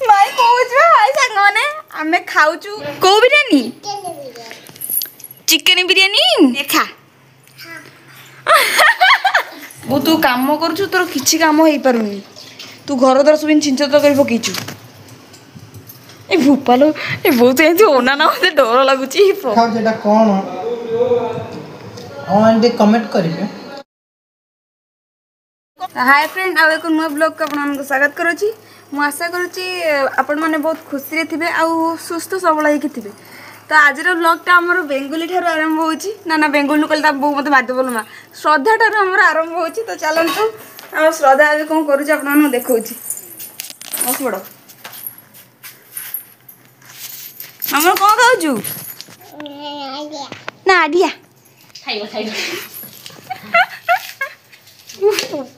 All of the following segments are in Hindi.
माई कहूँ हाय सांग मैंने आमे खाऊचु को बिरयानी चिकन बिरयानी देखा वो तू काम करूछु तोर किछि काम होई पारुनी तू घर द्वार सब छिंचतर कर पकीचु ए भूपालो ए बहुत एथि ओना ना मते डर लागुची खाओ जेटा कोन ऑन कमेंट करिवे। हाय फ्रेंड आ एक नुआ ब्लॉग को आपन स्वागत करूची मु आशा करूची आपण माने बहुत खुशी रे थिबे आ सुस्थ सबल हेकि थिबे। तो आज ब्लॉगटा आमर बेंगुली ठार आरंभ होची ना बेंगुली कहले बो मते बाध्य बोल मा श्रद्धा ठार आमर आरंभ होची। तो चलंतु आ श्रद्धा अबे कोन करूची आपण माने देखौची बस बड़ हमर कोन खाउचु ना आडिया खाइबो खाइबो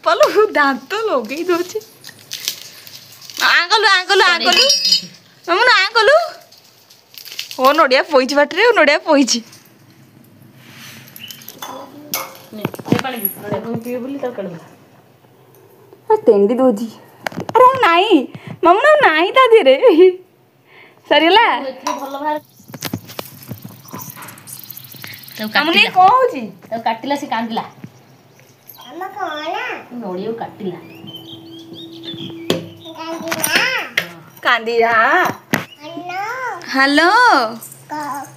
पलो दांत लगे दोची आंगलु आंगलु आंगलु मम्मा आंगलु ओ नडिया पोइछ बाटरे नडिया पोइछ ने ए पानी नडिया को पिए बोली त कळ आ टेंडी दोजी अरे नाही मम्मा नाही ता धीरे सरीला एथि भलो भार तो हमने काटिला को होची तो काटिला से कांदिला अम्मा कोना नडियो काटिला कांदीरा अन्ना हेलो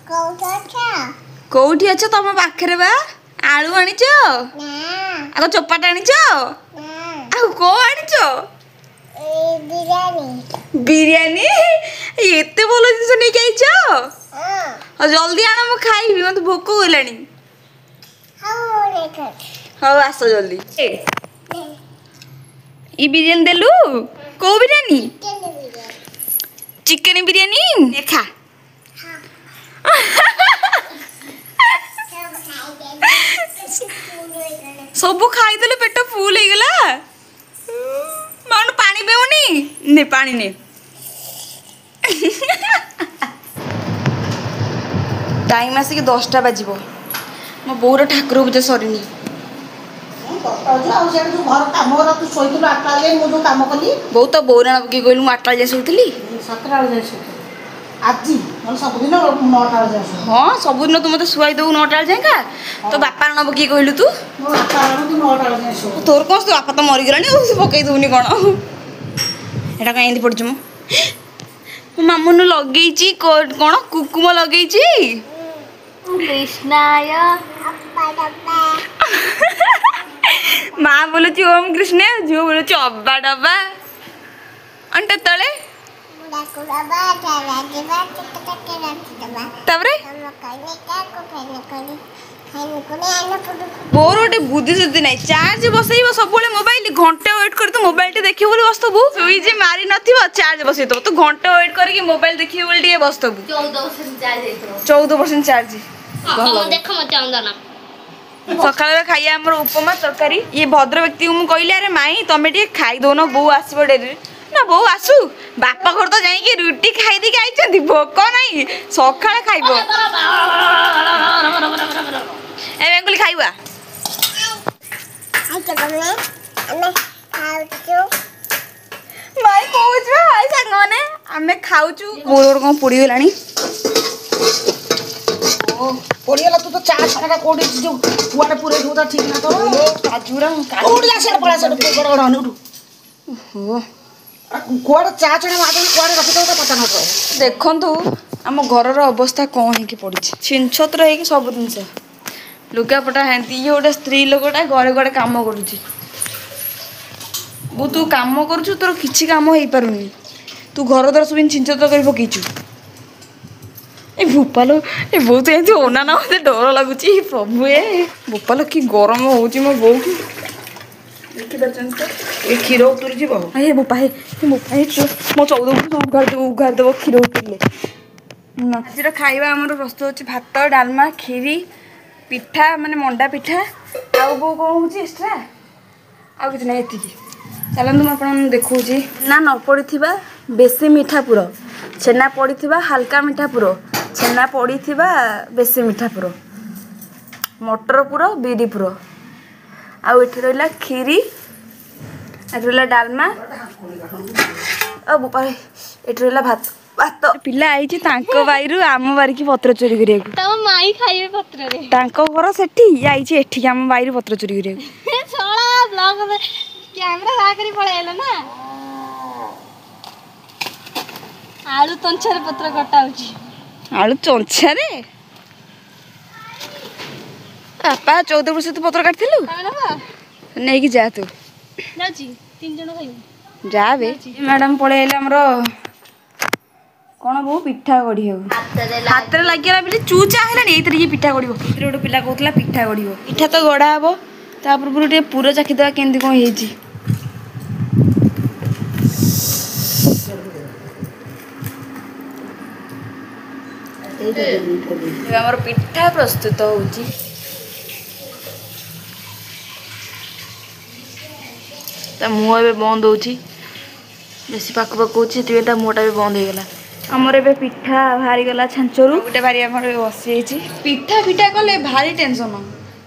कोठा कोठी अछ तम पाखरे बा आलू आनिचो ना आको चपाटा आनिचो ना आ को आनिचो बिरयानी बिरयानी एते बोलो जिंस नै खाइचो हां जल्दी आना मु खाइबी मते भोक होलानी हाउ लेकर हां आसो जल्दी ई बिरयानी देलु को बिरयानी चिकन बिरयानी देखा सब खाई देले पेट फुल हो गला मानु पानी पेउनी ने पानी ने टाइम आसिक 10टा बाजिबो मो बोर ठाकुर पूजा सरीनी घर काम तू शोल आठटा जाए मुझे काम कली बहुत तो बोरा पकई कहलु मु 8टा जाय सोइतली 7टा जाए आज सबुदिन 9टा जाए हाँ सबुदिन तू मते सुआई दउ 9टा जाय का तो बापा न पकई कहलु तू 8टा 9टा जाए तोर कौन तो बापा तो मरी गलानी ओ पकई दउनी कोन एटा का एंदी पड़छ मो मामुनु लगेइची कोन कुकुम लगेइची कृष्णाय अप्पा डब्बा माँ बोलू ओम कृष्ण झील बोलू अब्बा डब्बा अंटे तले मुड़ा कुड़ाबा चारा देबा टक राखिदबा तापरे हम कने का को फेने करी खाइन कोने आना पडु बोर गोटे बुद्धि सुद्धि नहीं चार्ज बसैब सब मोबाइल घंटे वेट कर तू मोबाइल टे देखियो बोली बसतबु स्विच मारी नथिबो चार्ज बसैतबो तू घंटे वेट करके मोबाइल देखियो बोली टिके बसतबु 14% चार्ज हेतरो 14% चार्ज हम देखो मते अंदना सकाळ खाइया हमर उपमा तरकारी ये भद्र व्यक्ति मु कहले अरे माई तमे टिके खाई दोनो बो आसीबो डेरी ना बो आसु बापा घर तो जाई के रोटी खाई दी आइछंती भोक नाही सकाळ खाइबो ए बेंगुली खाइबा आई तबने अम्मा खाउछु माई कहूछ हाय सांग माने आमे खाउछु मोर कोन पुडी गेलानी पड़ीगला तू तो चार छाड़ा कोड़ी जो कुआडे पूरे होता ठीक ना तो काजूरा कोड़ी आसे पड़ा से गड़ गड़ हन उठू हो कुआडे चा छड़ा मादन कुआडे रखि तो पता न तो देखंतु आम घरर अवस्था कौन है कि पड़ी छिनछत्र है कि सब जिनस लुगापटा हेंती ये गोटे स्त्री लोकटा घरे घरे काम करुची बो तू काम करुछु तोर किछि काम होई पारुनी तू घर द्वार सब छिनछत्र कर पकीचु ए भूपालो ए बहुत एथि ओना ना मते डर लागुची प्रभु ए भूपालो की गरम होउची मो बो की देखि दचन तो ए खीर उतरी जीव ए भूपा हे मो 14 उघार देव क्षीर उतरले आज खाइबा आमर प्रस्तुत होची भात डालमा खीरी पिठा माने मंडा पिठा आउ बो को होची एक्स्ट्रा आ किछ नै एतिकी चलंतु म आपन देखौची ना न पड़िथिबा बेसी मीठा पुरो छेना पड़िथिबा हल्का मीठा पुरो छेना पड़िथिबा बेसी मीठा पुरो मटर पुरो बिरी पुरो आ एठी रहला खीरी ଏଠି ରହିଲା ଡାଲମା ଆଉ ବୋପାରେ ଏଠି ରହିଲା ଭାତ ଭାତ ପିଲା ଆଇଛି ତାଙ୍କ ବାଇରୁ ଆମ ବାରିକି ପତ୍ର ଚୋରି କରିବାକୁ ତମ ମାଇ ଖାଇବେ ପତ୍ରରେ ତାଙ୍କ ଘର ସେଠି ଆଇଛି ଏଠିକି ଆମ ବାଇରୁ ପତ୍ର ଚୋରି କରିବାକୁ ଶଳା ବ୍ଲଗ କ୍ୟାମେରା ହା କରି ପଳେଇଲା ନା ଆଳୁ ତଞ୍ଛାରେ ପତ୍ର କଟା ହଉଛି ଆଳୁ ଚଞ୍ଚାରେ ବାପା 14 ବର୍ଷ ତୁ ପତ୍ର କାଟିଥିଲୁ ନେଇକି ଯା ତୁ ଯାଉଛି 3 ଜଣ ଖାଇବୁ ଯା ବେ ମ୍ୟାଡାମ ପଳେଇ ଆଇଲେ ଆମର କଣ ବୋଉ ପିଠା ଗଢିବାକୁ ହାତରେ ଲାଗିଗଲା ବୋଲି ଚୁଚା ହେଲାଣି ଏଇଥିରେ କିଏ ପିଠା ଗଢିବ ଏଇଥିରେ ଗୋଟେ ପିଲା କହୁଥିଲା ପିଠା ଗଢିବ ପିଠା ତ ଗଢା ହବ ତା ପୂର୍ବରୁ ଟିକେ ପୁର ଚାଖିଦେବା କେମିତି କଣ ହେଇଛି ଆମର ପିଠା ପ୍ରସ୍ତୁତ ହଉଛି ତା ମୁହଁ ଏବେ ବନ୍ଦ ହଉଛି ବେଶୀ ପାଖ ହଉଛି ସେଥିପାଇଁ ତା ମୁହଁଟା ବି ବନ୍ଦ ହେଇଗଲା ଆମର ଏବେ ପିଠା ବାହାରିଗଲା ଛାଞ୍ଚରୁ ଗୋଟେ ଭାରି ଆମର ବସିଯାଇଛି ପିଠା ଫିଠା କଲେ ଭାରି ଟେନସନ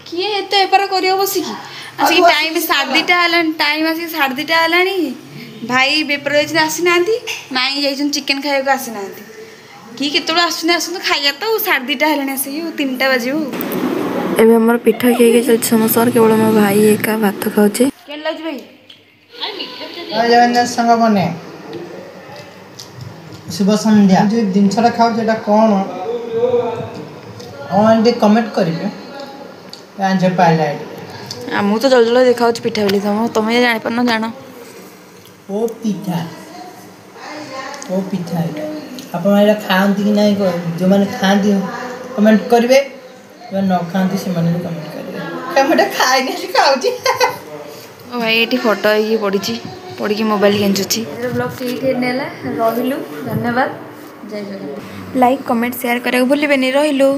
କିଏ ଏତେ ବେପାର କରିବ ବସିକି ଆସିକି ଟାଇମ୍ 2:30 ହେଲାଣି ଟାଇମ୍ ଆସିକି 2:30 ହେଲାଣି ଭାଇ ବେପାର ଯାଇଛନ୍ତି ଆସିନାହାନ୍ତି ମାଇଁ ଯାଇଛନ୍ତି ଚିକେନ ଖାଇବାକୁ ଆସିନାହାନ୍ତି କି କେତେବେଳେ ଆସୁଛନ୍ତି ଆସନ୍ତୁ ଖାଇବା ତ 2:30 ହେଲାଣି ଆସିକି 3ଟା ବାଜିବ ଏବେ ଆମର ପିଠା ଖାଇକି ଚାଲିଛି ସମସ୍ତଙ୍କର କେବଳ ମୋ ଭାଇ ଏକା ଭାତ ଖାଉଛି କେମିତି ଲାଗୁଛି ଭାଇ ଜଗନ୍ନାଥ ସାଙ୍ଗ ମାନେ शुभ संध्या जो जिनसा खाऊ जेटा कौन एंटी कमेंट करेंगे पाइला ମୁଁ ତ ଜଳ ଜଳ ଦେଖାଉଛି ପିଠା ବୋଲି ତମେ ଜାଣିପାରୁନ ଜାଣ ओ पिठा आप खाती कि नहीं जो मैंने खाती कमेंट करेंगे जो न खाती से कमेंट करेंगे खाई खाऊ भाई ये फोटो ये पड़ी पड़ी मोबाइल केंचुची ब्लॉग ठीक नेला रहिलु धन्यवाद जय जगन्नाथ लाइक कमेंट शेयर करके भूलिबेनी रहिलु।